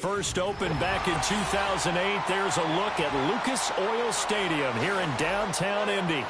First opened back in 2008. There's a look at Lucas Oil Stadium here in downtown Indy.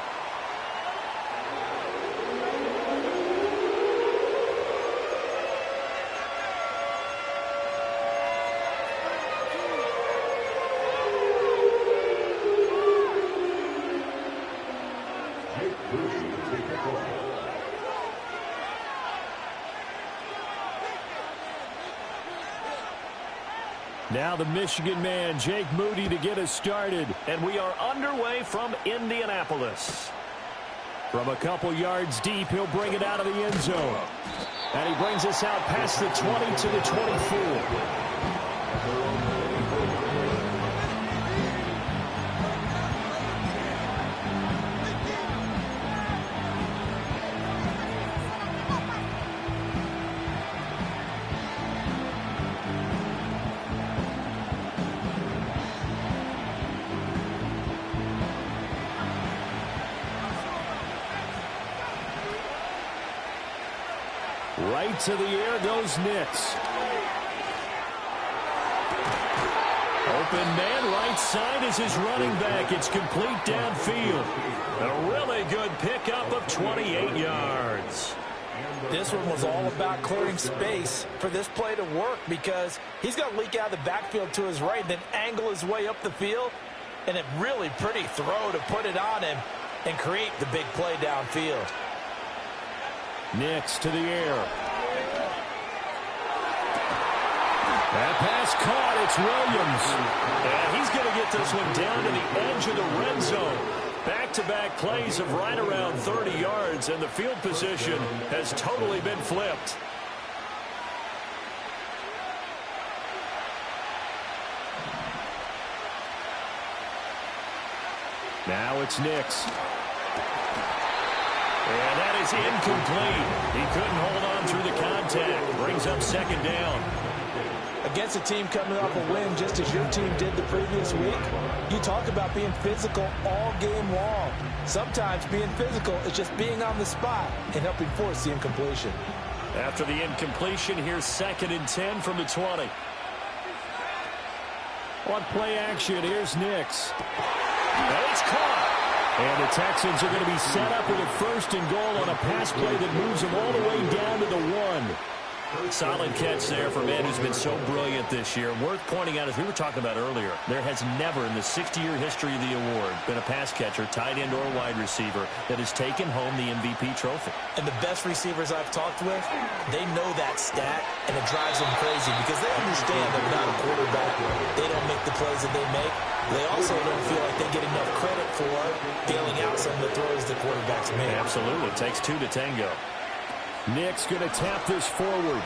Now the Michigan man, Jake Moody, to get us started. And we are underway from Indianapolis. From a couple yards deep, he'll bring it out of the end zone. And he brings us out past the 20 to the 24. Right to the air goes Nix. Open man, right side is his running back. It's complete downfield. A really good pickup of 28 yards. This one was all about clearing space for this play to work because he's going to leak out of the backfield to his right, then angle his way up the field. And a really pretty throw to put it on him and create the big play downfield. Nix to the air. That pass caught. It's Williams. And he's going to get this one down to the edge of the red zone. Back-to-back plays of right around 30 yards, and the field position has totally been flipped. Now it's Nix. And that is incomplete. He couldn't hold on through the contact. Brings up second down. Against a team coming off a win just as your team did the previous week, you talk about being physical all game long. Sometimes being physical is just being on the spot and helping force the incompletion. After the incompletion, here's 2nd and 10 from the 20. On play action, here's Nix. And it's caught. And the Texans are going to be set up with a 1st and goal on a pass play that moves them all the way down to the 1. Solid catch there for a man who's been so brilliant this year. Worth pointing out, as we were talking about earlier, there has never in the 60-year history of the award been a pass catcher, tight end, or wide receiver that has taken home the MVP trophy. And the best receivers I've talked with, they know that stat, and it drives them crazy because they understand that without a quarterback, they don't make the plays that they make. They also don't feel like they get enough credit for bailing out some of the throws the quarterbacks make. Absolutely. It takes two to tango. Nick's going to tap this forward.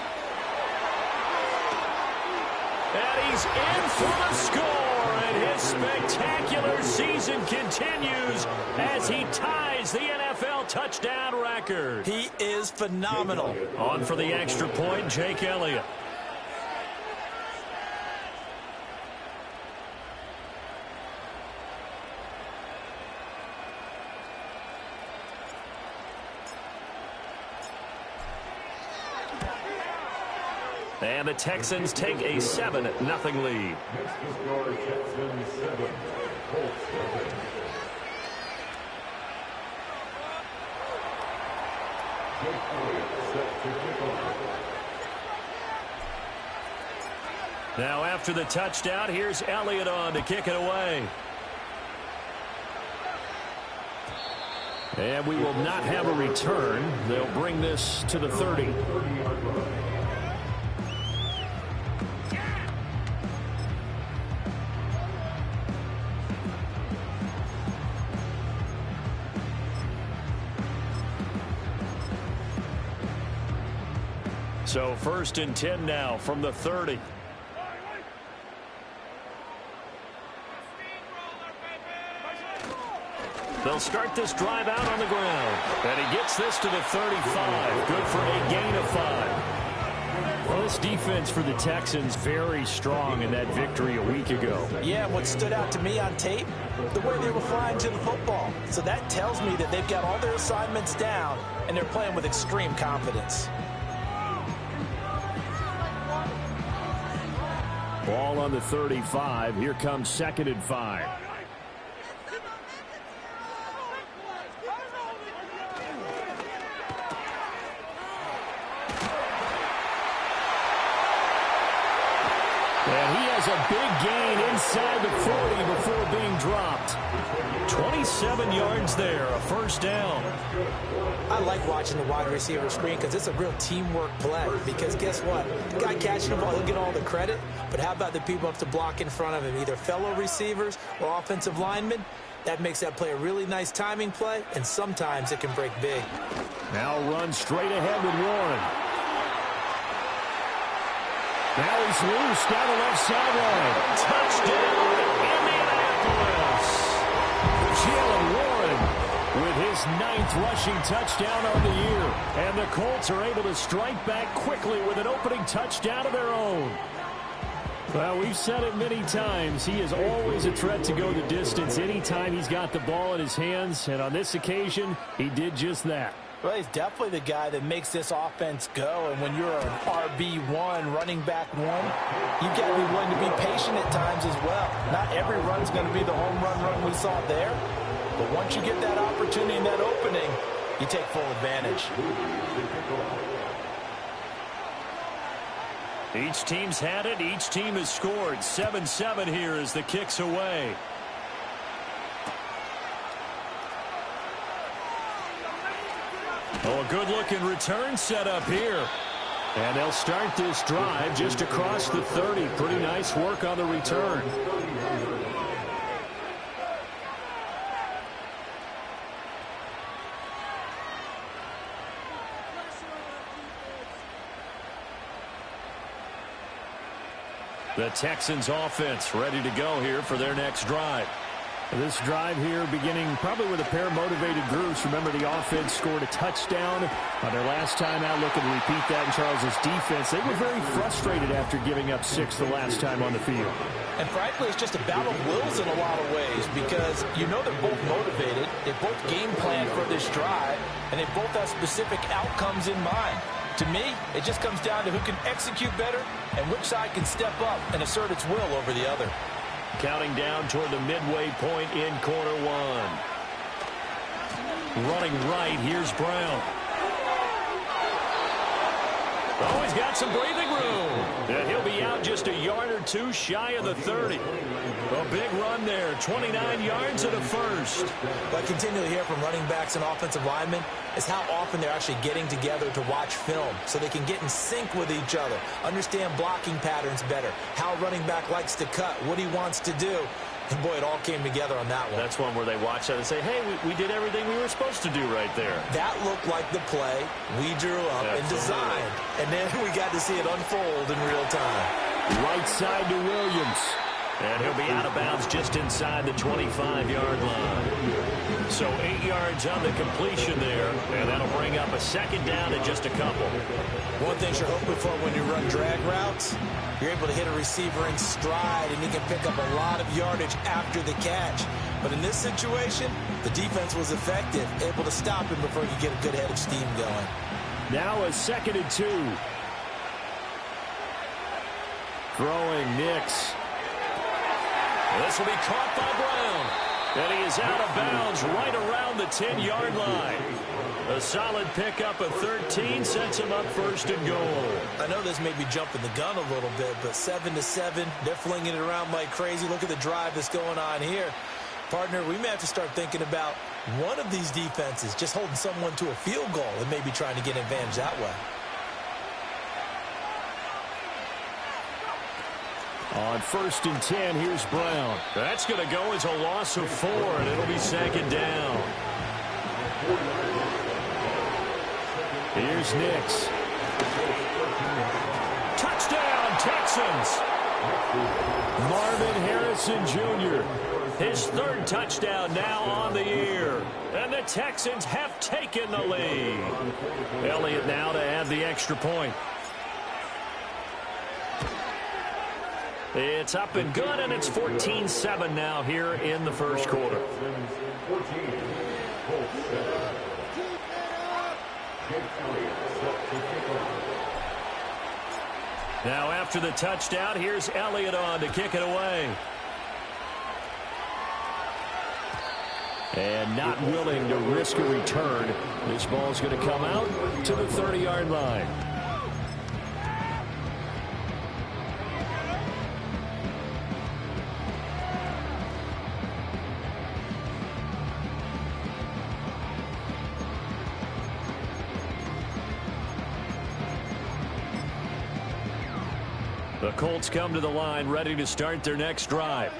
And he's in for the score. And his spectacular season continues as he ties the NFL touchdown record. He is phenomenal. On for the extra point, Jake Elliott. And the Texans take a 7-0 lead. Now after the touchdown, here's Elliott on to kick it away. And we will not have a return. They'll bring this to the 30. So 1st and 10 now from the 30. They'll start this drive out on the ground. And he gets this to the 35. Good for a gain of 5. Well, this defense for the Texans very strong in that victory a week ago. Yeah, what stood out to me on tape, the way they were flying to the football. So that tells me that they've got all their assignments down, and they're playing with extreme confidence. Ball on the 35. Here comes 2nd and 5. And he has a big gain inside the 40 before being dropped. 27 yards there, a first down. I like watching the wide receiver screen because it's a real teamwork play. Because guess what? The guy catching the ball, he'll get all the credit. But how about the people up to block in front of him, either fellow receivers or offensive linemen? That makes that play a really nice timing play, and sometimes it can break big. Now run straight ahead with Warren. Now he's loose down the left sideline. Touchdown, Indianapolis. Jalen Warren with his 9th rushing touchdown on the year. And the Colts are able to strike back quickly with an opening touchdown of their own. Well, we've said it many times. He is always a threat to go the distance anytime he's got the ball in his hands. And on this occasion, he did just that. Well, he's definitely the guy that makes this offense go. And when you're an RB1, running back one, you've got to be willing to be patient at times as well. Not every run's going to be the home run we saw there. But once you get that opportunity and that opening, you take full advantage. Each team's had it. Each team has scored. 7-7 here as the kick's away. Oh, a good-looking return set up here. And they'll start this drive just across the 30. Pretty nice work on the return. The Texans offense ready to go here for their next drive. This drive here beginning probably with a pair of motivated groups. Remember, the offense scored a touchdown on their last time out. Looking to repeat that in Charles's defense. They were very frustrated after giving up 6 the last time on the field. And frankly, it's just a battle of wills in a lot of ways because you know they're both motivated. They both game plan for this drive, and they both have specific outcomes in mind. To me, it just comes down to who can execute better and which side can step up and assert its will over the other. Counting down toward the midway point in quarter one. Running right, here's Brown. Oh, he's got some breathing room. And he'll be out just a yard or two shy of the 30. A big run there, 29 yards and a first. What I continually hear from running backs and offensive linemen is how often they're actually getting together to watch film so they can get in sync with each other, understand blocking patterns better, how running back likes to cut, what he wants to do. And, boy, it all came together on that one. That's one where they watch that and say, hey, we did everything we were supposed to do right there. That looked like the play we drew up and designed. And then we got to see it unfold in real time. Right side to Williams. And he'll be out of bounds just inside the 25-yard line. So 8 yards on the completion there, and that'll bring up a second down and just a couple. One thing you're hoping for when you run drag routes, you're able to hit a receiver in stride, and he can pick up a lot of yardage after the catch. But in this situation, the defense was effective, able to stop him before he could get a good head of steam going. Now a 2nd and 2. Throwing Nix. This will be caught by Brown. And he is out of bounds right around the 10-yard line. A solid pickup of 13 sets him up 1st and goal. I know this may be jumping the gun a little bit, but 7-7, they're flinging it around like crazy. Look at the drive that's going on here. Partner, we may have to start thinking about one of these defenses just holding someone to a field goal and maybe trying to get an advantage that way. On 1st and 10, here's Brown. That's going to go as a loss of 4, and it'll be 2nd down. Here's Nix. Touchdown, Texans! Marvin Harrison Jr., his 3rd touchdown now on the year. And the Texans have taken the lead. Elliott now to add the extra point. It's up and good, and it's 14-7 now here in the first quarter. Now after the touchdown, here's Elliott on to kick it away. And not willing to risk a return. This ball's going to come out to the 30-yard line. The Colts come to the line ready to start their next drive.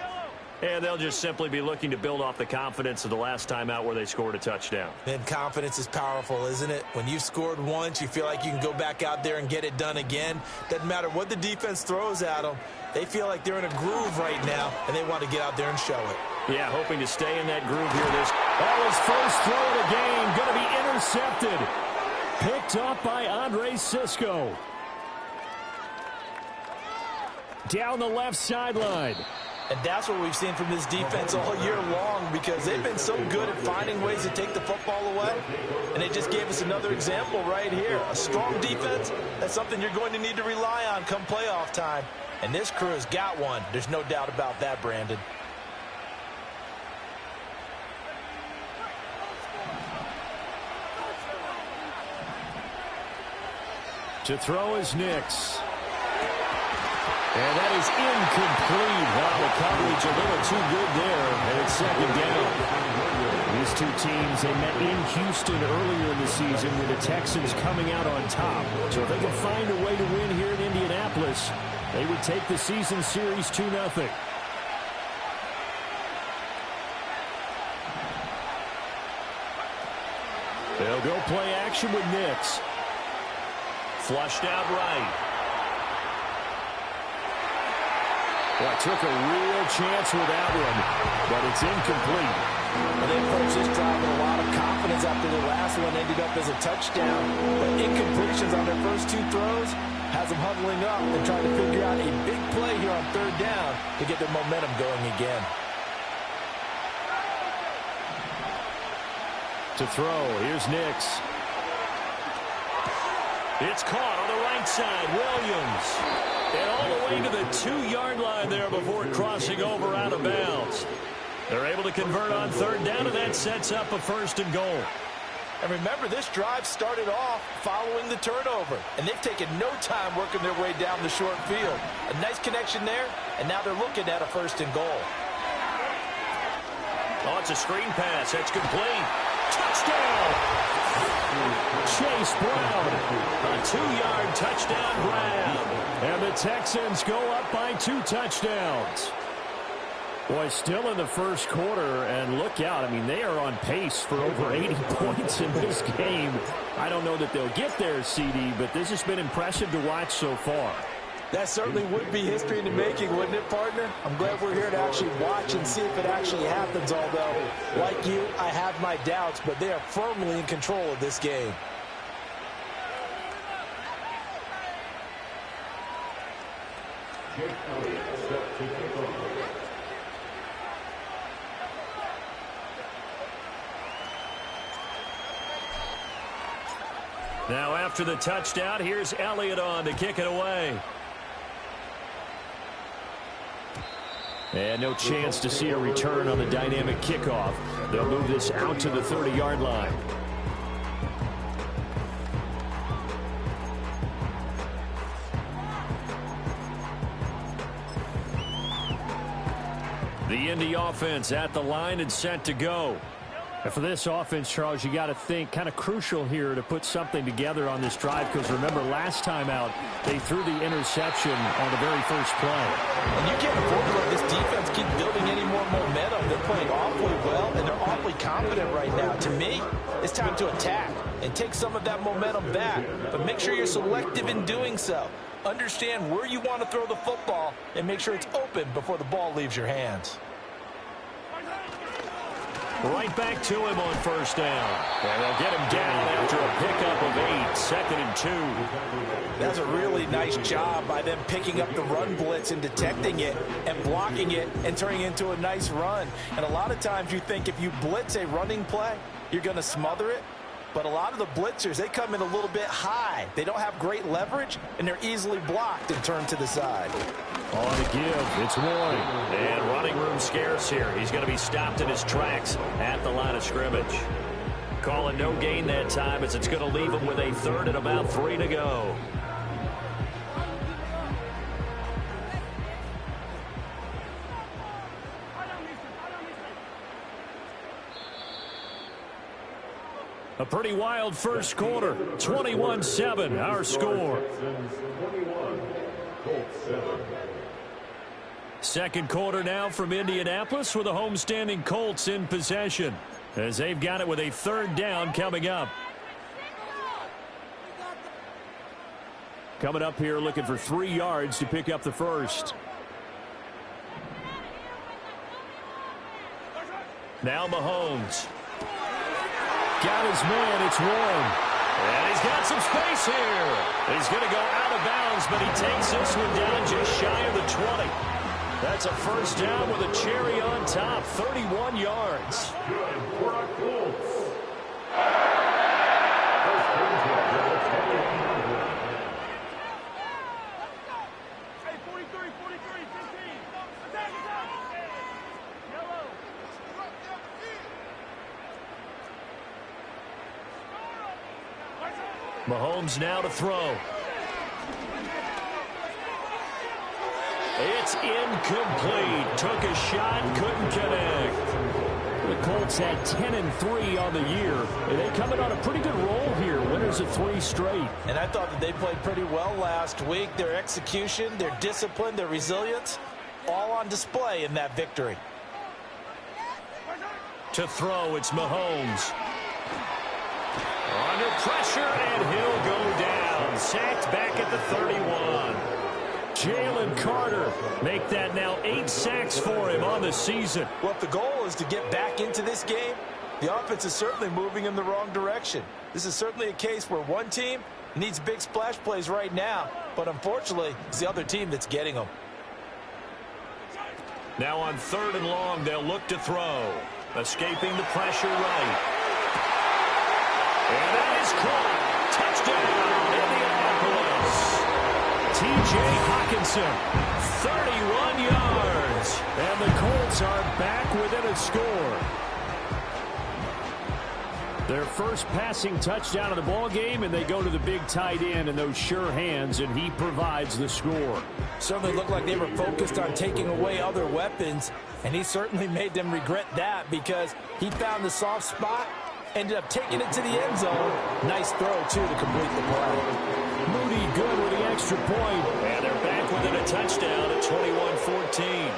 And they'll just simply be looking to build off the confidence of the last time out where they scored a touchdown. And confidence is powerful, isn't it? When you've scored once, you feel like you can go back out there and get it done again. Doesn't matter what the defense throws at them. They feel like they're in a groove right now, and they want to get out there and show it. Yeah, hoping to stay in that groove here. That was first throw of the game. Going to be intercepted. Picked up by Andre Cisco. Down the left sideline. And that's what we've seen from this defense all year long, because they've been so good at finding ways to take the football away. And they just gave us another example right here. A strong defense, that's something you're going to need to rely on come playoff time. And this crew has got one. There's no doubt about that, Brandon. To throw is Nix. And that is incomplete. Wow, the coverage a little too good there. And it's second down. These two teams, they met in Houston earlier in the season with the Texans coming out on top. So if they can find a way to win here in Indianapolis, they would take the season series 2-0. They'll go play action with Nix. Flushed out right. Well, took a real chance with that one, but it's incomplete. Well, they approached this drive with a lot of confidence after the last one ended up as a touchdown. But incompletions on their first two throws has them huddling up and trying to figure out a big play here on third down to get their momentum going again. To throw, here's Nix. It's caught on the right side, Williams. And all the way to the 2-yard line there before crossing over out of bounds. They're able to convert on third down, and that sets up a 1st and goal. And remember, this drive started off following the turnover, and they've taken no time working their way down the short field. A nice connection there, and now they're looking at a 1st and goal. Oh, it's a screen pass. That's complete. Touchdown! Chase Brown, a 2-yard touchdown grab. And the Texans go up by 2 touchdowns. Boy, still in the first quarter, and look out. I mean, they are on pace for over 80 points in this game. I don't know that they'll get there, CD, but this has been impressive to watch so far. That certainly would be history in the making, wouldn't it, partner? I'm glad we're here to actually watch and see if it actually happens, although, like you, I have my doubts, but they are firmly in control of this game. Now after the touchdown, here's Elliott on to kick it away. And no chance to see a return on the dynamic kickoff. They'll move this out to the 30-yard line. The Indy offense at the line and set to go. And for this offense, Charles, you got to think kind of crucial here to put something together on this drive, because remember last time out they threw the interception on the very first play. And you can't afford to let this defense keep building any more momentum. They're playing awfully well, and they're awfully confident right now. To me, it's time to attack and take some of that momentum back. But make sure you're selective in doing so. Understand where you want to throw the football and make sure it's open before the ball leaves your hands. Right back to him on first down. And they'll get him down after a pickup of 8, 2nd and 2. That's a really nice job by them picking up the run blitz and detecting it and blocking it and turning it into a nice run. And a lot of times you think if you blitz a running play, you're going to smother it. But a lot of the blitzers, they come in a little bit high. They don't have great leverage, and they're easily blocked and turned to the side. On the give, it's Warren. And running room scarce here. He's going to be stopped in his tracks at the line of scrimmage. Calling no gain that time as it's going to leave him with a third and about 3 to go. A pretty wild first quarter. 21-7, our score. Second quarter now from Indianapolis with the homestanding Colts in possession, as they've got it with a third down coming up. Coming up here looking for 3 yards to pick up the first. Now Mahomes. Got his man, it's Warren. And he's got some space here. He's going to go out of bounds, but he takes this one down just shy of the 20. That's a first down with a cherry on top, 31 yards. Mahomes now to throw. It's incomplete. Took a shot, couldn't connect. The Colts had 10-3 on the year, and they coming on a pretty good roll here. Winners of 3 straight. And I thought that they played pretty well last week. Their execution, their discipline, their resilience, all on display in that victory. To throw, it's Mahomes. Under pressure, and he'll go down. Sacked back at the 31. Jalen Carter make that now 8 sacks for him on the season. Well, if the goal is to get back into this game, the offense is certainly moving in the wrong direction. This is certainly a case where one team needs big splash plays right now, but unfortunately, it's the other team that's getting them. Now on 3rd and long, they'll look to throw. Escaping the pressure right. And that is caught. Touchdown, Indianapolis. T.J. Hawkinson, 31 yards. And the Colts are back within a score. Their first passing touchdown of the ball game, and they go to the big tight end in those sure hands, and he provides the score. Certainly looked like they were focused on taking away other weapons, and he certainly made them regret that because he found the soft spot, ended up taking it to the end zone. Nice throw, too, to complete the play. Moody good with the extra point. And they're back within a touchdown at 21-14.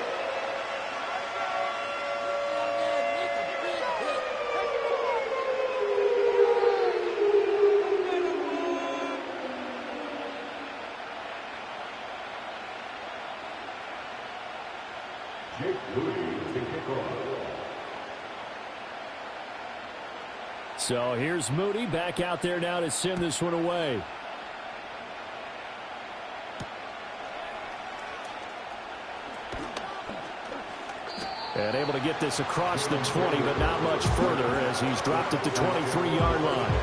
So here's Moody back out there now to send this one away. And able to get this across the 20, but not much further as he's dropped at the 23-yard line.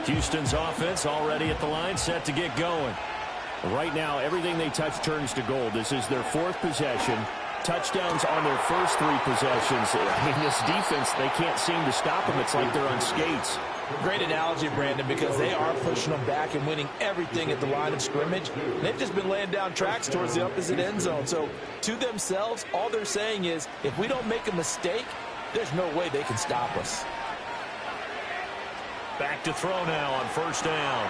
Houston's offense already at the line, set to get going. Right now, everything they touch turns to gold. This is their 4th possession. Touchdowns on their first 3 possessions. I mean, this defense, they can't seem to stop them. It's like they're on skates. Great analogy, Brandon, because they are pushing them back and winning everything at the line of scrimmage. They've just been laying down tracks towards the opposite end zone. So, to themselves, all they're saying is, if we don't make a mistake, there's no way they can stop us. Back to throw now on 1st down.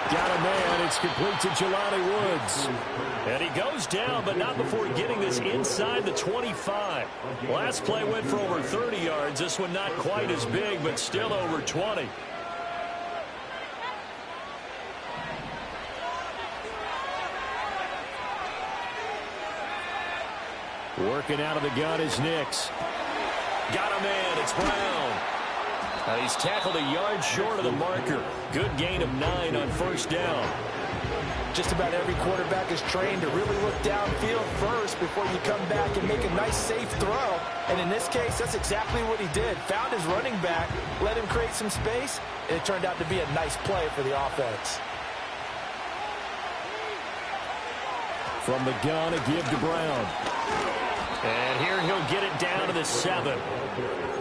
Got a man. It's complete to Jelani Woods. And he goes down, but not before getting this inside the 25. Last play went for over 30 yards. This one not quite as big, but still over 20. Working out of the gun is Nix. Got a man. It's Brown. He's tackled a yard short of the marker. Good gain of 9 on first down. Just about every quarterback is trained to really look downfield first before you come back and make a nice, safe throw. And in this case, that's exactly what he did. Found his running back, let him create some space, and it turned out to be a nice play for the offense. From the gun, a give to Brown. And here he'll get it down to the 7.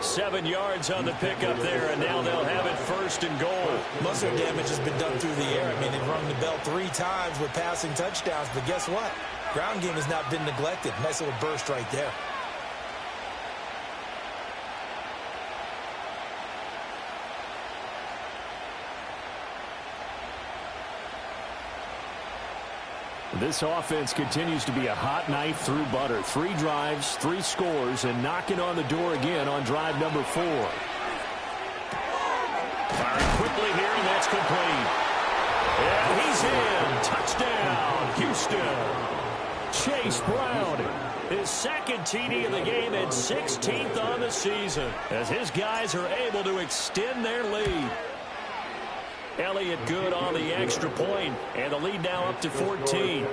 7 yards on the pickup there, and now they'll have it first and goal. Most of their damage has been done through the air. I mean, they've rung the bell 3 times with passing touchdowns, but guess what? Ground game has not been neglected. Nice little burst right there. This offense continues to be a hot knife through butter. 3 drives, 3 scores, and knocking on the door again on drive number 4. Firing quickly here, and that's complete. And he's in. Touchdown, Houston. Chase Brown, his 2nd TD of the game and 16th on the season, as his guys are able to extend their lead. Elliott good on the extra point, and the lead now up to 14.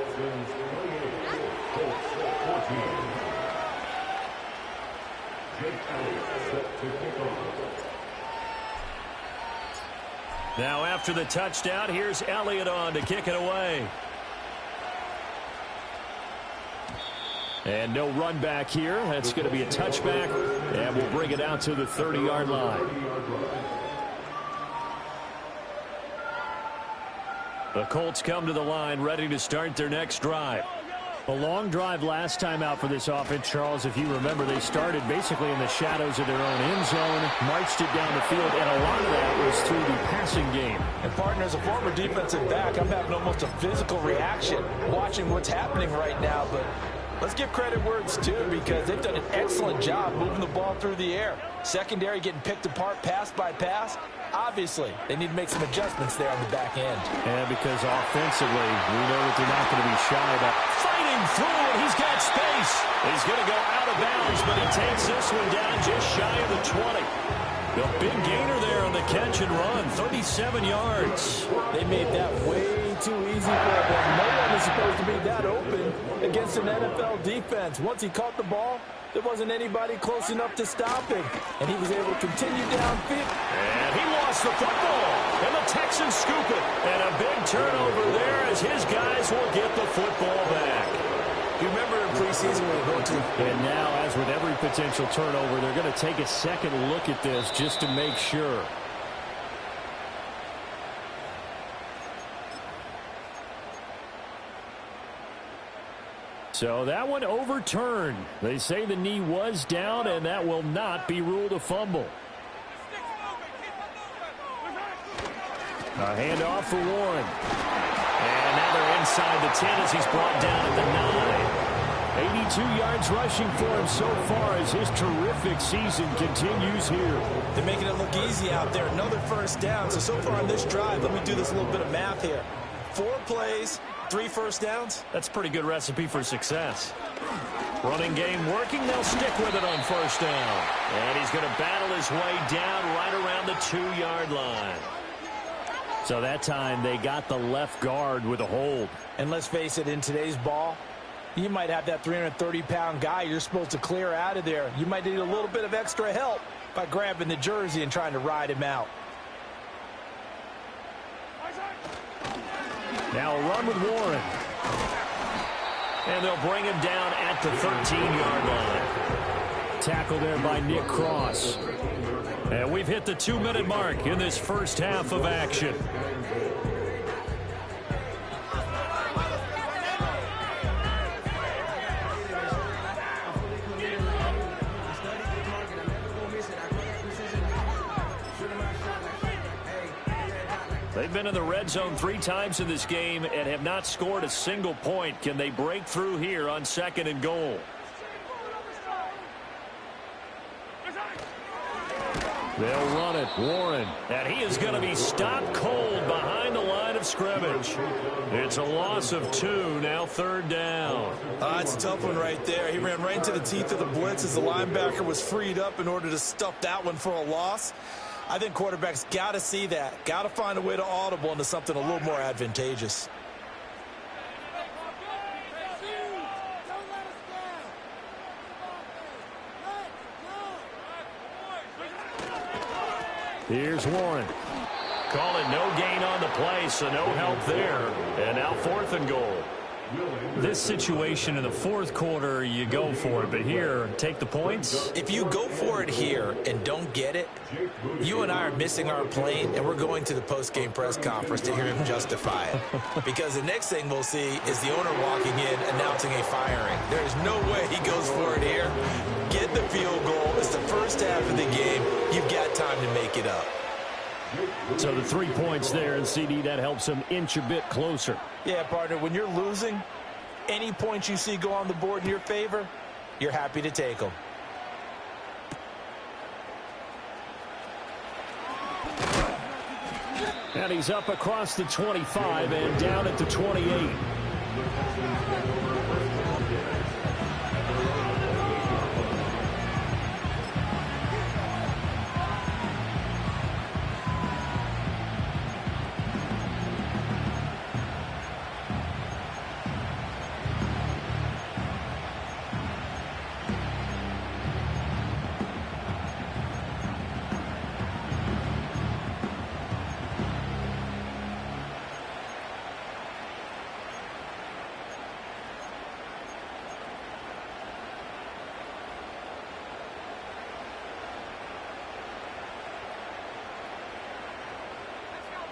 Now after the touchdown, here's Elliott on to kick it away. And no run back here. That's going to be a touchback, and we'll bring it out to the 30-yard line. The Colts come to the line, ready to start their next drive. A long drive last time out for this offense, Charles. If you remember, they started basically in the shadows of their own end zone, marched it down the field, and a lot of that was through the passing game. And, partner, as a former defensive back, I'm having almost a physical reaction watching what's happening right now. But let's give credit where it's due, because they've done an excellent job moving the ball through the air. Secondary getting picked apart pass by pass. Obviously, they need to make some adjustments there on the back end. And because offensively, we know that they're not going to be shy about fighting through it. He's got space. He's going to go out of bounds, but he takes this one down just shy of the 20. The big gainer there on the catch and run, 37 yards. They made that way too easy for them. No one is supposed to be that open against an NFL defense. Once he caught the ball, there wasn't anybody close enough to stop him, and he was able to continue downfield. And he lost the football, and the Texans scoop it. And a big turnover there as his guys will get the football back. You remember in preseason when we went to... And now, as with every potential turnover, they're going to take a second look at this just to make sure. So that one overturned. They say the knee was down, and that will not be ruled a fumble. A handoff for Warren. And now they're inside the 10 as he's brought down at the 9. 82 yards rushing for him so far as his terrific season continues here. They're making it look easy out there. Another first down. So far on this drive, let me do this little bit of math here. 4 plays, 3 first downs. That's a pretty good recipe for success. Running game working. They'll stick with it on first down. And he's going to battle his way down right around the 2-yard line. So that time they got the left guard with a hold. And let's face it, in today's ball, you might have that 330-pound guy you're supposed to clear out of there. You might need a little bit of extra help by grabbing the jersey and trying to ride him out. Now a run with Warren. And they'll bring him down at the 13-yard line. Tackle there by Nick Cross. And we've hit the 2-minute mark in this first half of action. They've been in the red zone 3 times in this game and have not scored a single point. Can they break through here on 2nd and goal? They'll run it. Warren. And he is going to be stopped cold behind the line of scrimmage. It's a loss of 2. Now 3rd down. It's a tough one right there. He ran right into the teeth of the blitz as the linebacker was freed up in order to stuff that one for a loss. I think quarterbacks got to see that. Got to find a way to audible into something a little more advantageous. Here's Warren. Call it no gain on the play, so no help there. And now 4th and goal. This situation in the 4th quarter, you go for it. But here, take the points. If you go for it here and don't get it, you and I are missing our plane, and we're going to the post-game press conference to hear him justify it. Because the next thing we'll see is the owner walking in announcing a firing. There is no way he goes for it here. Get the field goal. It's the first half of the game. You've got time to make it up. So the 3 points there, and CD, that helps him inch a bit closer. Yeah, partner, when you're losing, any points you see go on the board in your favor, you're happy to take them. And he's up across the 25 and down at the 28.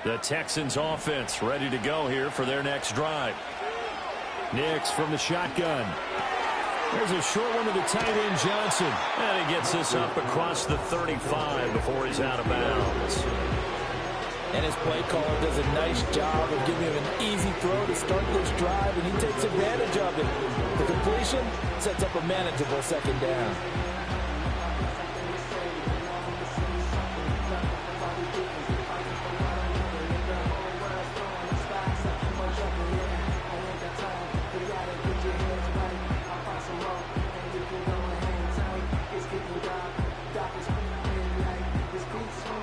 The Texans offense ready to go here for their next drive. Nix from the shotgun. There's a short one to the tight end, Johnson. And he gets this up across the 35 before he's out of bounds. And his play caller does a nice job of giving him an easy throw to start this drive, and he takes advantage of it. The completion sets up a manageable 2nd down.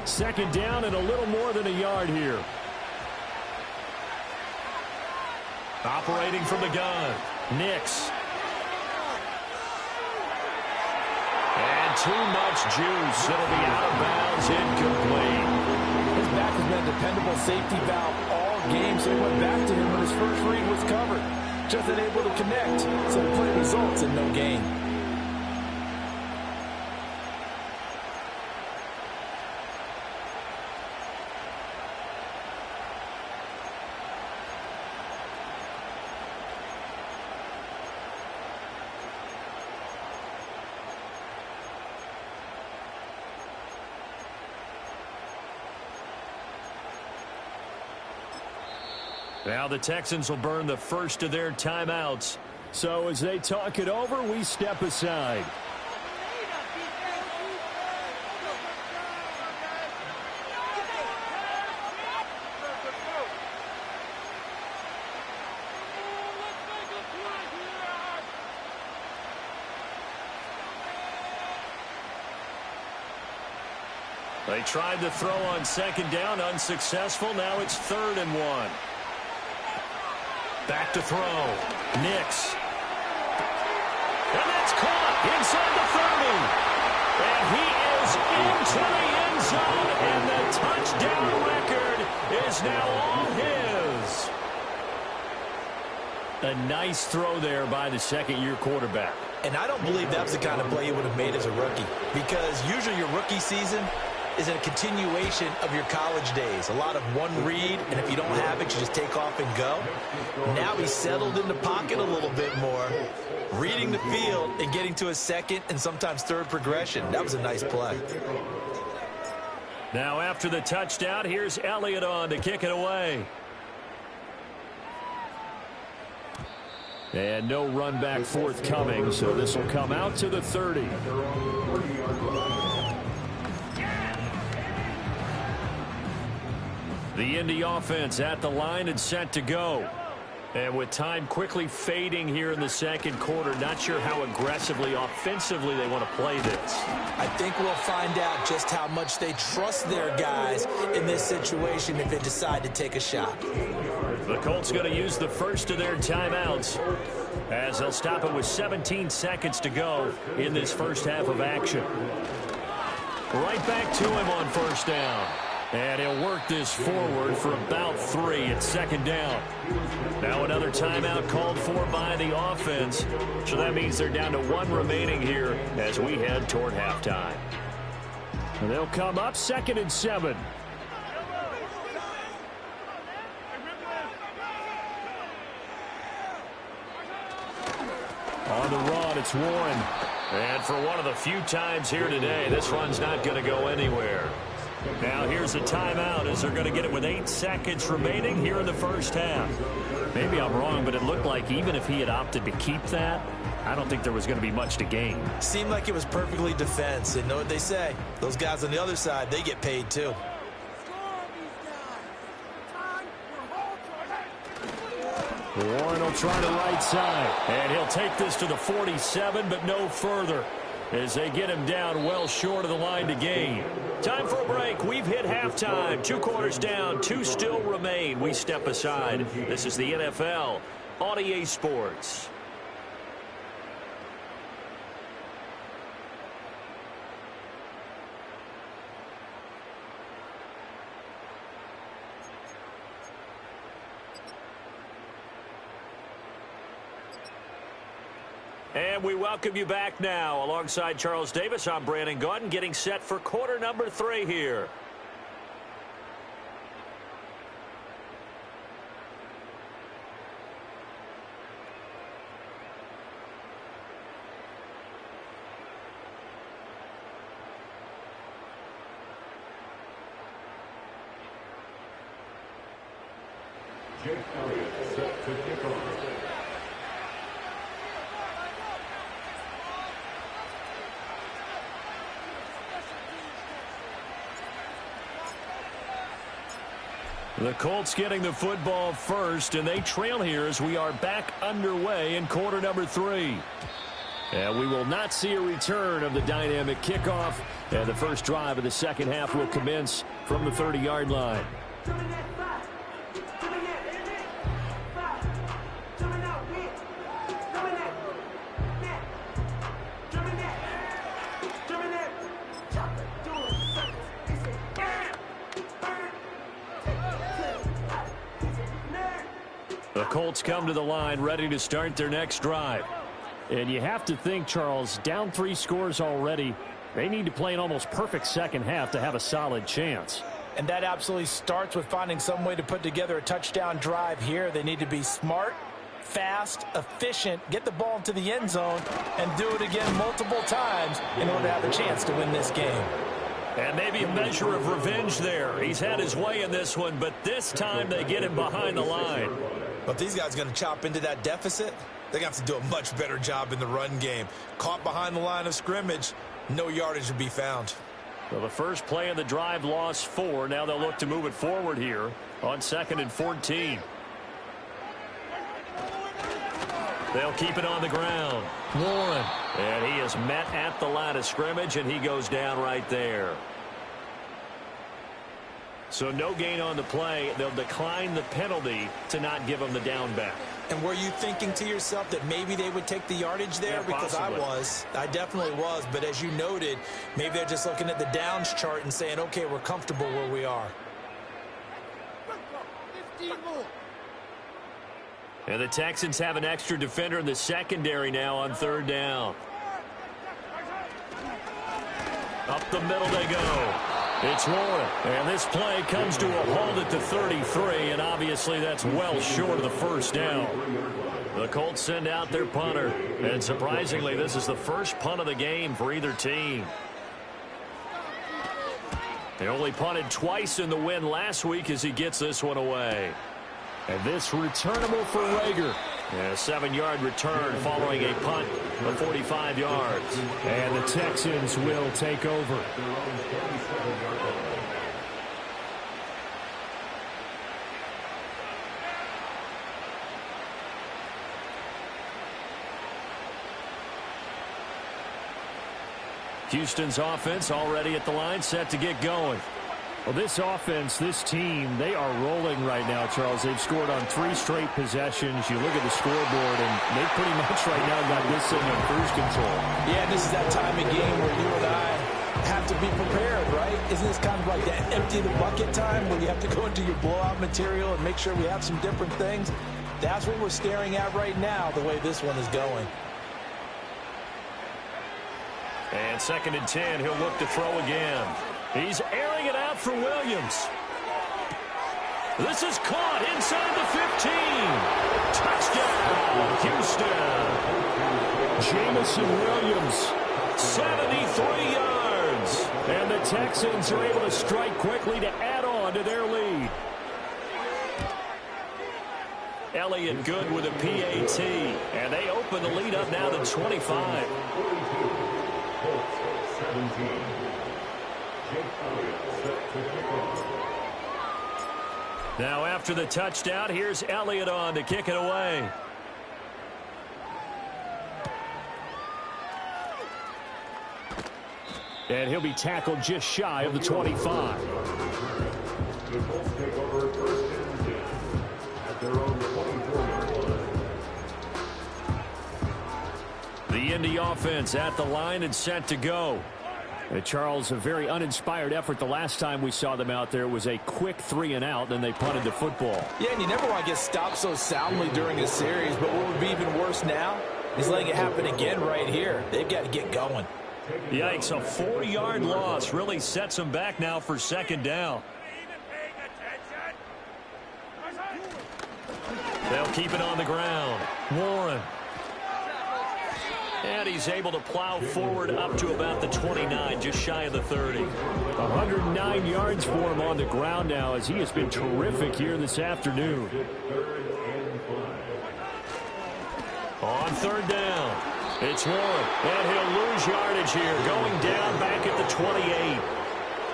Second down and a little more than a yard here. Operating from the gun, Nix. And too much juice. It'll be out of bounds, incomplete. His back has been a dependable safety valve all game, so he went back to him when his first read was covered. Just unable to connect, so the play results in no gain. Now the Texans will burn the first of their timeouts. So as they talk it over, we step aside. They tried to throw on 2nd down, unsuccessful. Now it's 3rd and 1. Back to throw. Nix. And that's caught inside the 30. And he is into the end zone. And the touchdown record is now all his. A nice throw there by the 2nd-year quarterback. And I don't believe that was the kind of play you would have made as a rookie. Because usually your rookie season is a continuation of your college days. A lot of one read, and if you don't have it, you just take off and go. Now he's settled in the pocket a little bit more, reading the field and getting to a 2nd and sometimes 3rd progression. That was a nice play. Now after the touchdown, here's Elliott on to kick it away. And no run back forthcoming, so this will come out to the 30. The Indy offense at the line and set to go. And with time quickly fading here in the second quarter, not sure how aggressively, offensively they want to play this. I think we'll find out just how much they trust their guys in this situation if they decide to take a shot. The Colts going to use the first of their timeouts as they'll stop it with 17 seconds to go in this first half of action. Right back to him on first down. And he'll work this forward for about 3 at second down. Now another timeout called for by the offense. So that means they're down to 1 remaining here as we head toward halftime. And they'll come up 2nd and 7. On the run, it's Warren. And for one of the few times here today, this run's not going to go anywhere. Now here's a timeout as they're going to get it with 8 seconds remaining here in the first half. Maybe I'm wrong, but it looked like even if he had opted to keep that, I don't think there was going to be much to gain. Seemed like it was perfectly defense. And know what they say? Those guys on the other side, they get paid too. Warren will try the right side. And he'll take this to the 47, but no further, as they get him down well short of the line to gain. Time for a break. We've hit halftime. 2 quarters down, 2 still remain. We step aside. This is the NFL on EA Sports. And we welcome you back now. Alongside Charles Davis, I'm Brandon Gaudin, getting set for quarter number 3 here. Jake Elliott set to kick off. The Colts getting the football first, and they trail here as we are back underway in quarter number 3. And we will not see a return of the dynamic kickoff, and the first drive of the second half will commence from the 30-yard line. The Colts come to the line ready to start their next drive. And you have to think, Charles, down 3 scores already, they need to play an almost perfect second half to have a solid chance. And that absolutely starts with finding some way to put together a touchdown drive here. They need to be smart, fast, efficient, get the ball into the end zone, and do it again multiple times in order to have a chance to win this game. And maybe a measure of revenge there. He's had his way in this one, but this time they get him behind the line. But these guys are going to chop into that deficit. They're going to have to do a much better job in the run game. Caught behind the line of scrimmage, no yardage to be found. Well, the first play of the drive lost 4. Now they'll look to move it forward here on 2nd and 14. They'll keep it on the ground. Warren. And he is met at the line of scrimmage, and he goes down right there. So no gain on the play. They'll decline the penalty to not give him the down back. And were you thinking to yourself that maybe they would take the yardage there? Yeah, because possibly. I definitely was. But as you noted, maybe they're just looking at the downs chart and saying, okay, we're comfortable where we are. And the Texans have an extra defender in the secondary now on 3rd down. Up the middle they go. It's Warren. And this play comes to a halt at the 33, and obviously that's well short of the first down. The Colts send out their punter, and surprisingly, this is the first punt of the game for either team. They only punted twice in the win last week as he gets this one away. And this returnable for Rager. A 7-yard return following a punt of 45 yards. And the Texans will take over. Houston's offense already at the line, set to get going. Well, this offense, this team, they are rolling right now, Charles. They've scored on 3 straight possessions. You look at the scoreboard, and they pretty much right now got this thing in cruise control. Yeah, this is that time of game where you and I have to be prepared, right? Isn't this kind of like that empty the bucket time where you have to go into your blowout material and make sure we have some different things? That's what we're staring at right now, the way this one is going. And 2nd and 10, he'll look to throw again. He's airing it out for Williams. This is caught inside the 15. Touchdown, Houston. Jamison Williams, 73 yards. And the Texans are able to strike quickly to add on to their lead. Elliott good with a PAT. And they open the lead up now to 25. Now after the touchdown, here's Elliott on to kick it away. And he'll be tackled just shy of the 25. The Colts take over 1st and 10 at their own 24-yard line. The Indy offense at the line and set to go. Charles, a very uninspired effort the last time we saw them out there. It was a quick 3-and-out, then they punted the football. Yeah, and you never want to get stopped so soundly during a series, but what would be even worse now is letting it happen again right here. They've got to get going. Yikes, a 4-yard loss really sets them back now for 2nd down. They'll keep it on the ground. Warren. And he's able to plow forward up to about the 29, just shy of the 30. 109 yards for him on the ground now as he has been terrific here this afternoon. On 3rd down, it's Warren, and he'll lose yardage here, going down back at the 28.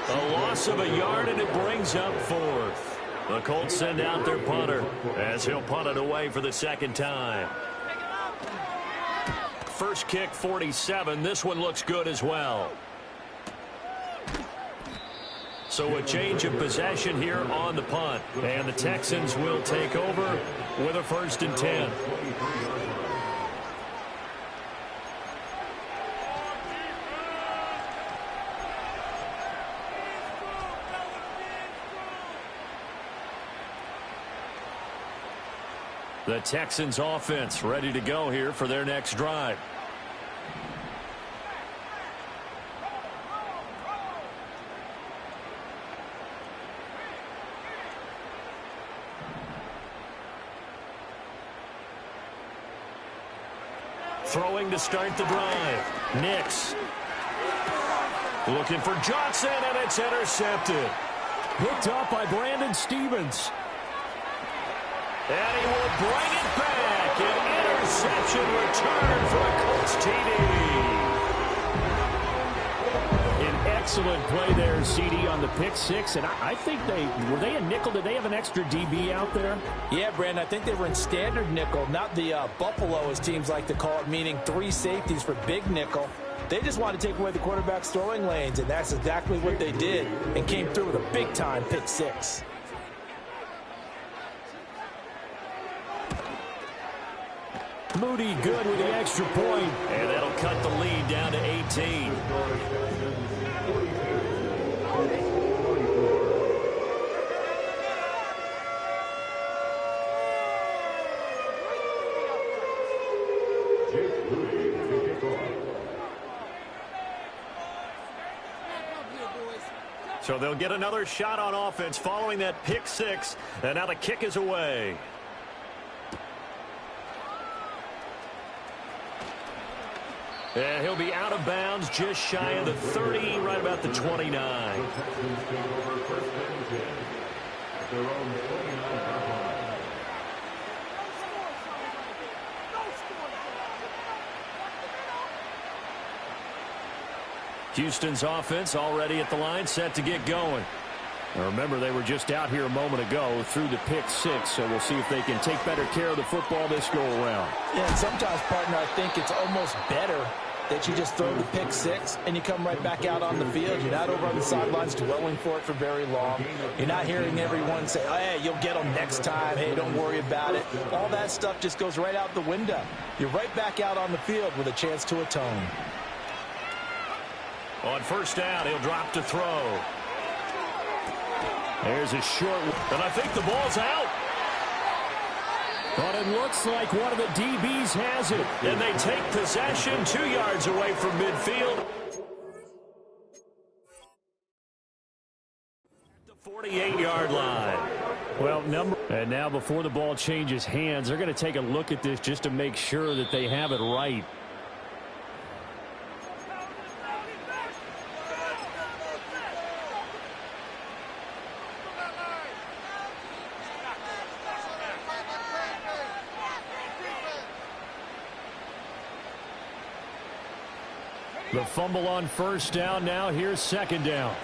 A loss of a yard, and it brings up 4th. The Colts send out their punter as he'll punt it away for the 2nd time. First kick, 47. This one looks good as well. So a change of possession here on the punt. And the Texans will take over with a 1st and 10. The Texans offense ready to go here for their next drive. Throwing to start the drive. Nix. Looking for Johnson, and it's intercepted. Picked up by Brandon Stevens. And he will bring it back. An interception return for a Colts TD. An excellent play there, CD, on the pick 6. And I think were they a nickel? Did they have an extra DB out there? Yeah, Brandon, I think they were in standard nickel, not the Buffalo, as teams like to call it, meaning 3 safeties for big nickel. They just wanted to take away the quarterback's throwing lanes, and that's exactly what they did, and came through with a big-time pick 6. Moody good with the extra point, and that'll cut the lead down to 18. So they'll get another shot on offense following that pick 6, and now the kick is away. And he'll be out of bounds just shy of the 30, right about the 29. The Texans take over first and 10 at their own 29-yard line. Houston's offense already at the line, set to get going. Now remember, they were just out here a moment ago through the pick 6, so we'll see if they can take better care of the football this go-around. Yeah, and sometimes, partner, I think it's almost better that you just throw the pick 6 and you come right back out on the field. You're not over on the sidelines dwelling for it for very long. You're not hearing everyone say, oh, hey, you'll get them next time. Hey, don't worry about it. All that stuff just goes right out the window. You're right back out on the field with a chance to atone. On first down, he'll drop to throw. There's a short one, and I think the ball's out. But it looks like one of the DBs has it, and they take possession 2 yards away from midfield. At the 48-yard line. Well, and now before the ball changes hands, they're going to take a look at this just to make sure that they have it right. The fumble on first down. Now here's second down.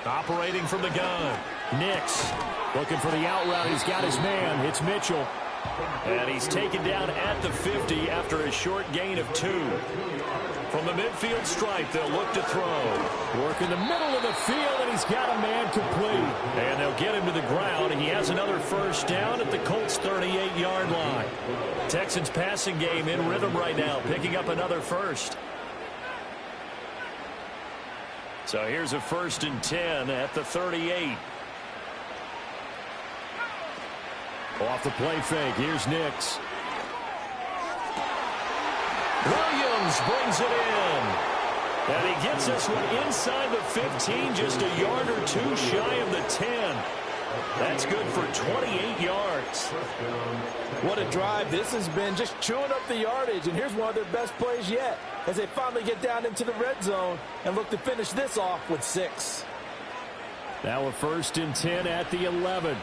Operating from the gun. Nix looking for the out route. He's got his man. It's Mitchell. And he's taken down at the 50 after a short gain of 2. From the midfield stripe, they'll look to throw. Work in the middle of the field, and he's got a man complete. And they'll get him to the ground, and he has another first down at the Colts' 38-yard line. Texans passing game in rhythm right now, picking up another first. So here's a 1st and 10 at the 38. Off the play fake, here's Nix. Williams brings it in. And he gets this one inside the 15, just a yard or 2 shy of the 10. That's good for 28 yards. What a drive this has been, just chewing up the yardage. And here's one of their best plays yet as they finally get down into the red zone and look to finish this off with 6. Now a 1st and 10 at the 11.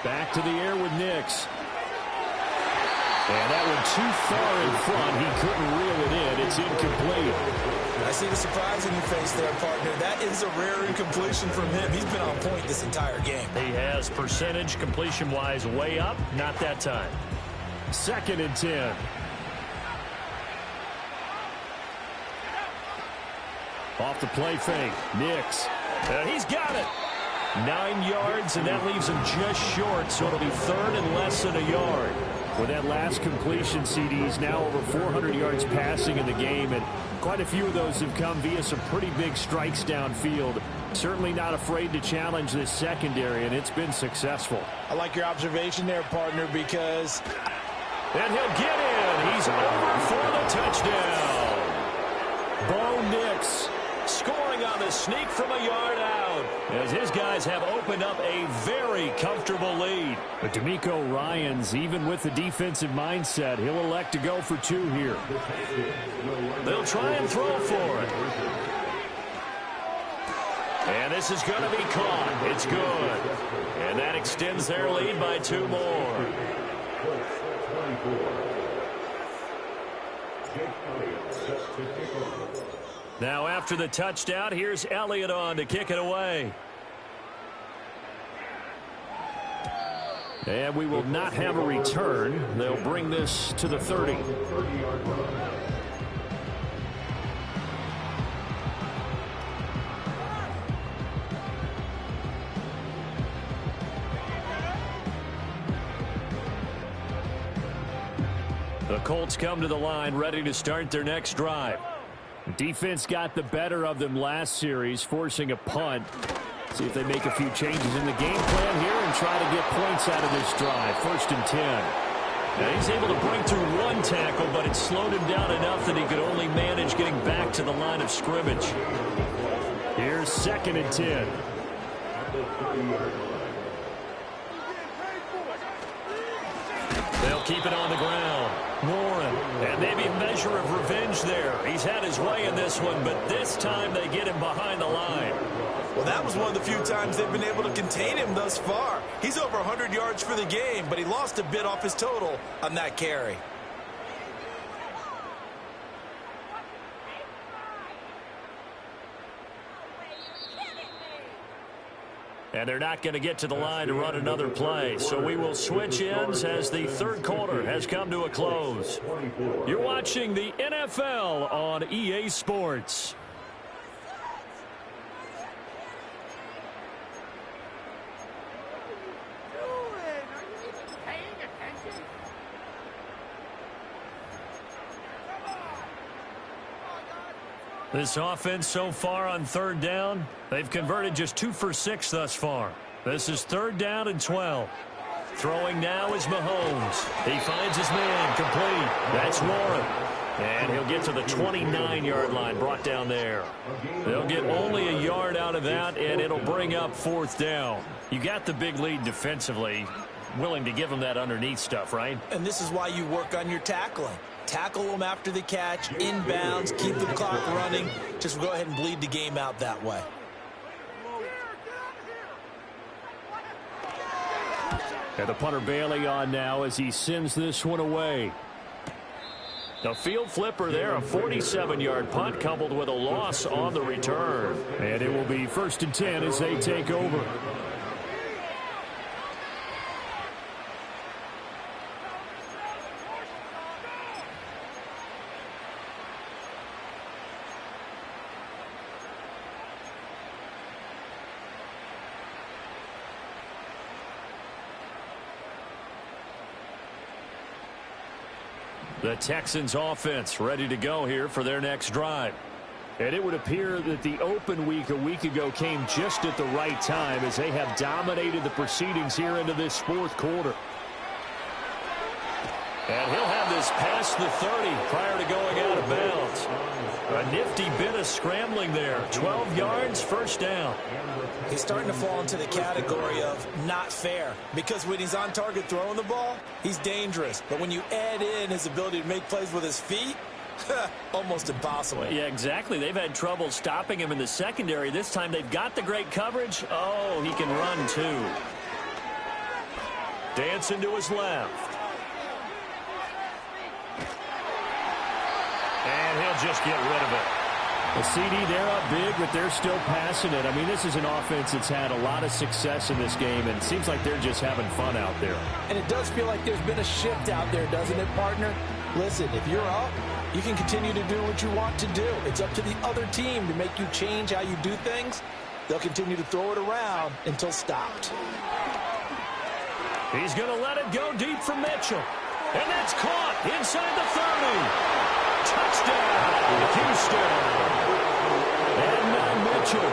Back to the air with Nix. And that one too far in front. He couldn't reel it in. It's incomplete. I see the surprise in your face there, partner. That is a rare incompletion from him. He's been on point this entire game. He has percentage completion-wise way up. Not that time. 2nd and 10. Off the play fake. Nix. He's got it. 9 yards, and that leaves him just short, so it'll be 3rd and less than a yard. With that last completion, CDs now over 400 yards passing in the game, and quite a few of those have come via some pretty big strikes downfield. Certainly not afraid to challenge this secondary, and it's been successful. I like your observation there, partner, because... And he'll get in. He's over for the touchdown. Bo Nix scoring on the sneak from a yard out, as his guys have opened up a very comfortable lead. But D'Amico Ryans, even with the defensive mindset, he'll elect to go for 2 here. They'll try and throw for it. And this is going to be caught. It's good. And that extends their lead by 2 more. Now after the touchdown, here's Elliott on to kick it away. And we will not have a return. They'll bring this to the 30. The Colts come to the line, ready to start their next drive. Defense got the better of them last series, forcing a punt. See if they make a few changes in the game plan here and try to get points out of this drive. 1st and 10. Now he's able to break through 1 tackle, but it slowed him down enough that he could only manage getting back to the line of scrimmage. Here's 2nd and 10. keep it on the ground. Warren, and maybe a measure of revenge there. He's had his way in this one, but this time they get him behind the line. Well, that was one of the few times they've been able to contain him thus far. He's over 100 yards for the game, but he lost a bit off his total on that carry. And they're not going to get to the line to run another play. So we will switch ends as the third quarter has come to a close. You're watching the NFL on EA Sports. This offense so far on third down, they've converted just 2 for 6 thus far. This is 3rd down and 12. Throwing now is Mahomes. He finds his man complete. That's Warren. And he'll get to the 29-yard line, brought down there. They'll get only a yard out of that, and it'll bring up 4th down. You got the big lead defensively. Willing to give them that underneath stuff, right? And this is why you work on your tackling. Tackle them after the catch, inbounds, keep the clock running. Just go ahead and bleed the game out that way. And the punter Bailey on now as he sends this one away. The field flipper there, a 47-yard punt coupled with a loss on the return. And it will be 1st and 10 as they take over. The Texans offense ready to go here for their next drive. And it would appear that the open week a week ago came just at the right time as they have dominated the proceedings here into this 4th quarter. And he'll have this past the 30 prior to going out of bounds. A nifty bit of scrambling there. 12 yards, 1st down. He's starting to fall into the category of not fair, because when he's on target throwing the ball, he's dangerous. But when you add in his ability to make plays with his feet, almost impossible. Yeah, exactly. They've had trouble stopping him in the secondary. This time they've got the great coverage. Oh, he can run too. Dancing to his left. And he'll just get rid of it. The CD, they're up big, but they're still passing it. I mean, this is an offense that's had a lot of success in this game, and it seems like they're just having fun out there. And it does feel like there's been a shift out there, doesn't it, partner? Listen, if you're up, you can continue to do what you want to do. It's up to the other team to make you change how you do things. They'll continue to throw it around until stopped. He's going to let it go deep for Mitchell. And that's caught inside the 30. Touchdown, Houston. And now Mitchell,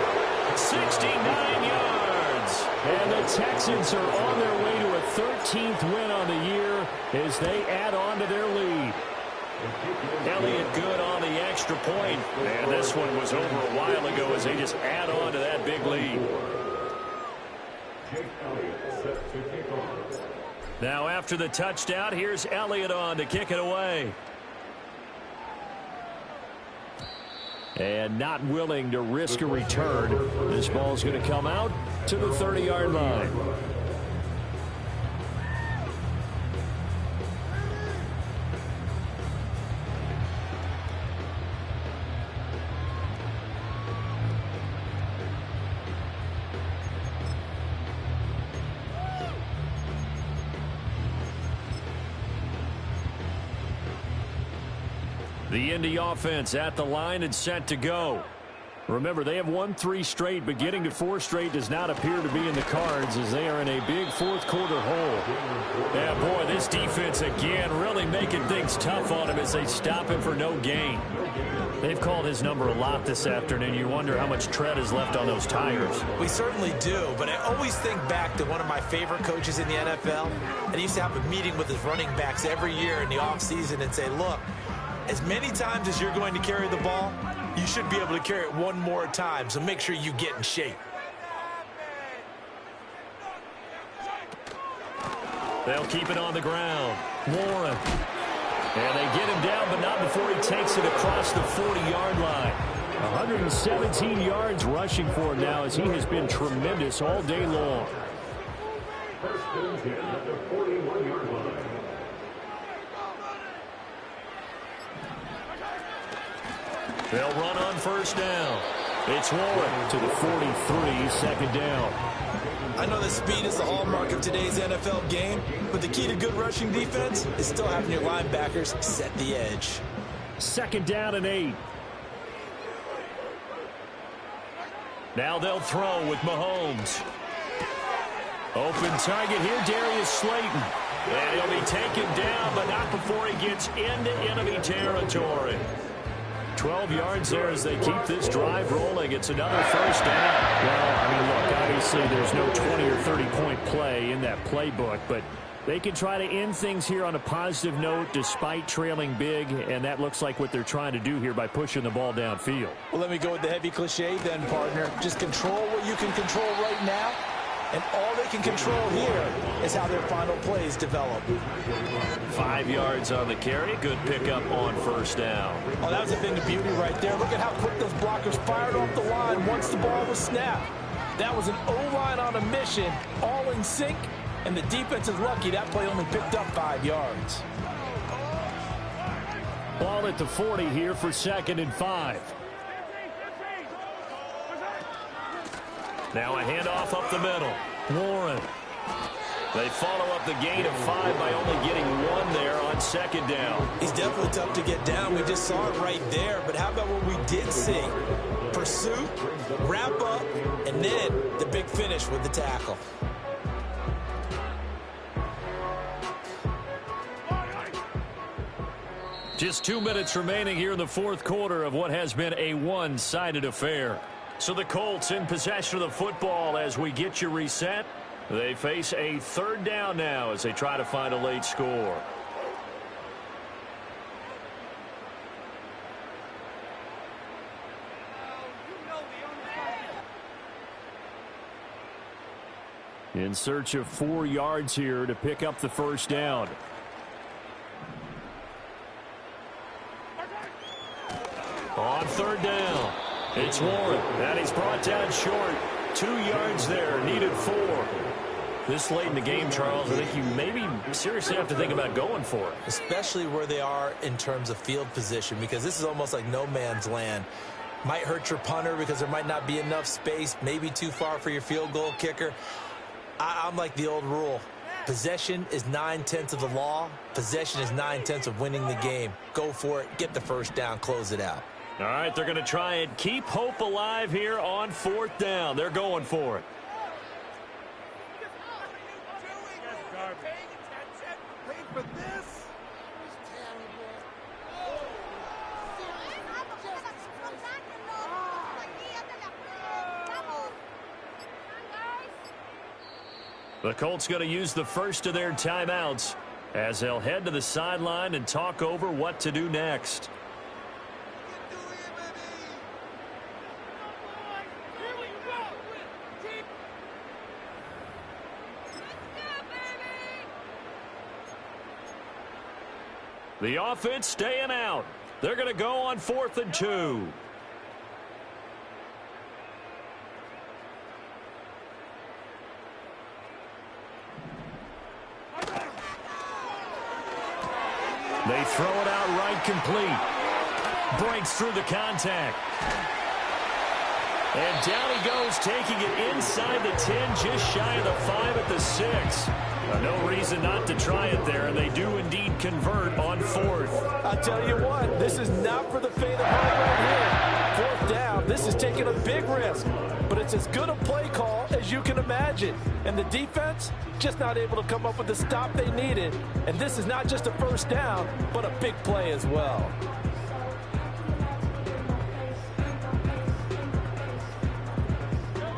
69 yards. And the Texans are on their way to a 13th win on the year as they add on to their lead. Elliott good on the extra point. And this one was over a while ago as they just add on to that big lead. Now after the touchdown, here's Elliott on to kick it away. And not willing to risk a return. This ball's going to come out to the 30-yard line. The Indy offense at the line and set to go. Remember, they have won 3 straight, but getting to 4 straight does not appear to be in the cards as they are in a big 4th quarter hole. Yeah, boy, this defense again really making things tough on him as they stop him for no gain. They've called his number a lot this afternoon. You wonder how much tread is left on those tires. We certainly do, but I always think back to one of my favorite coaches in the NFL, and he used to have a meeting with his running backs every year in the offseason and say, look, as many times as you're going to carry the ball, you should be able to carry it one more time, so make sure you get in shape. They'll keep it on the ground. Warren. And they get him down, but not before he takes it across the 40-yard line. 117 yards rushing for him now as he has been tremendous all day long. First and 10 at the 41-yard line. They'll run on first down. It's Warren to the 43, second down. I know that speed is the hallmark of today's NFL game, but the key to good rushing defense is still having your linebackers set the edge. Second down and 8. Now they'll throw with Mahomes. Open target here, Darius Slayton. And he'll be taken down, but not before he gets into enemy territory. 12 yards there as they keep this drive rolling. It's another first down. Well, I mean, look, obviously there's no 20 or 30-point play in that playbook, but they can try to end things here on a positive note despite trailing big, and that looks like what they're trying to do here by pushing the ball downfield. Well, let me go with the heavy cliche then, partner. Just control what you can control right now, and all they can control here is how their final plays develop. 5 yards on the carry. Good pickup on first down. Oh, that was a thing of beauty right there. Look at how quick those blockers fired off the line once the ball was snapped. That was an O-line on a mission, all in sync, and the defense is lucky that play only picked up 5 yards. Ball at the 40 here for 2nd and 5. Now a handoff up the middle. Warren. They follow up the gain of 5 by only getting 1 there on 2nd down. He's definitely tough to get down. We just saw it right there. But how about what we did see? Pursuit, wrap up, and then the big finish with the tackle. Just 2 minutes remaining here in the fourth quarter of what has been a one-sided affair. So the Colts in possession of the football as we get you reset. They face a third down now as they try to find a late score. In search of 4 yards here to pick up the first down. On third down, it's Warren, and he's brought down short. 2 yards there, needed 4. This late in the game, Charles, I think you maybe seriously have to think about going for it. Especially where they are in terms of field position, because this is almost like no man's land. Might hurt your punter because there might not be enough space, maybe too far for your field goal kicker. I'm like the old rule. Possession is 9/10 of the law. Possession is 9/10 of winning the game. Go for it, get the first down, close it out. All right, they're going to try and keep hope alive here on fourth down. They're going for it. The Colts going to use the first of their timeouts as they'll head to the sideline and talk over what to do next. The offense staying out. They're going to go on 4th and 2. They throw it out right complete. Breaks through the contact. And down he goes, taking it inside the 10, just shy of the 5 at the 6. No reason not to try it there, and they do indeed convert on 4th. I tell you what, this is not for the faint of heart right here. 4th down, this is taking a big risk, but it's as good a play call as you can imagine. And the defense just not able to come up with the stop they needed. And this is not just a first down, but a big play as well.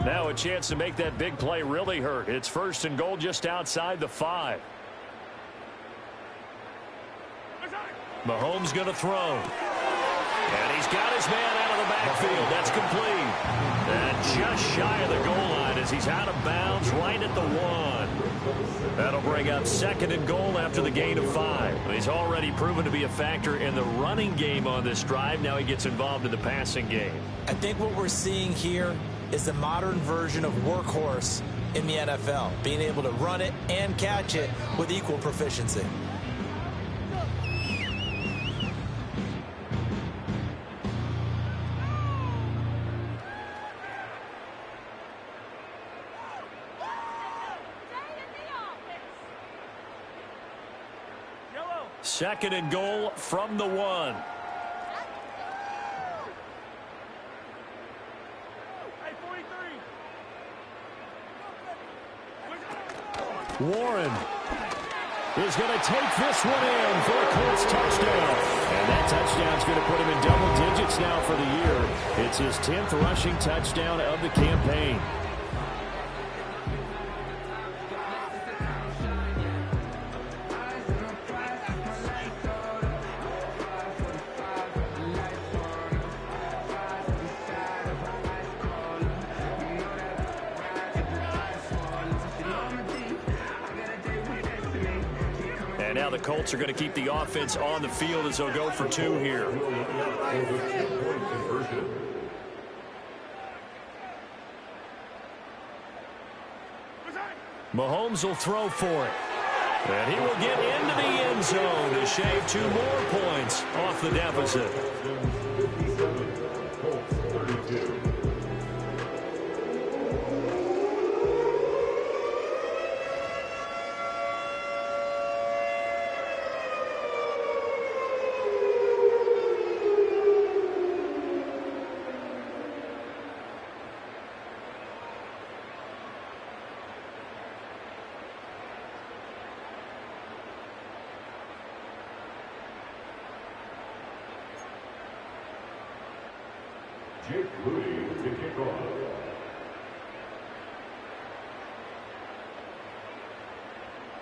Now a chance to make that big play really hurt. It's 1st and goal just outside the 5. Mahomes going to throw. And he's got his man out of the backfield. That's complete. And just shy of the goal line as he's out of bounds right at the 1. That'll bring up 2nd and goal after the gain of 5. He's already proven to be a factor in the running game on this drive. Now he gets involved in the passing game. I think what we're seeing here is the modern version of workhorse in the NFL, being able to run it and catch it with equal proficiency. Second and goal from the 1. Warren is going to take this one in for a Colts touchdown. And that touchdown's going to put him in double digits now for the year. It's his 10th rushing touchdown of the campaign. And now the Colts are going to keep the offense on the field as they'll go for 2 here. Mahomes will throw for it. And he will get into the end zone to shave 2 more points off the deficit.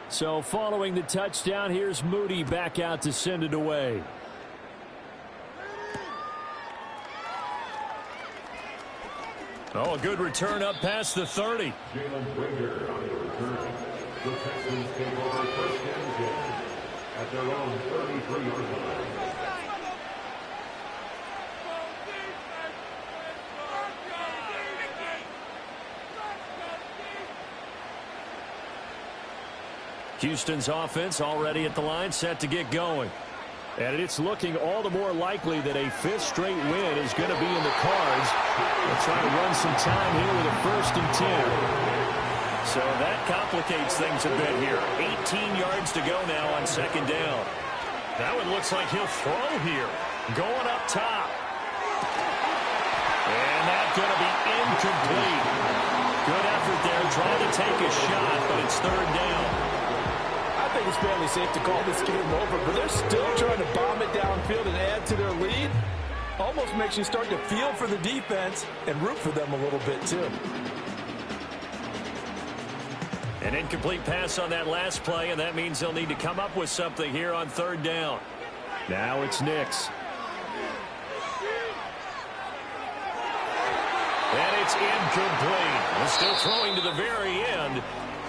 So following the touchdown, here's Moody back out to send it away. Oh, a good return up past the 30. Jalen Brinker on the return. The Texans take over 1st and 10 at their own 33-yard line. Houston's offense already at the line, set to get going. And it's looking all the more likely that a 5th straight win is going to be in the cards. They'll try to run some time here with a 1st and 10. So that complicates things a bit here. 18 yards to go now on 2nd down. That one looks like he'll throw here. Going up top. And that's going to be incomplete. Good effort there, trying to take a shot, but it's 3rd down. I think it's fairly safe to call this game over, but they're still trying to bomb it downfield and add to their lead. Almost makes you start to feel for the defense and root for them a little bit, too. An incomplete pass on that last play, and that means they'll need to come up with something here on 3rd down. Now it's Nix. And it's incomplete. They're still throwing to the very end.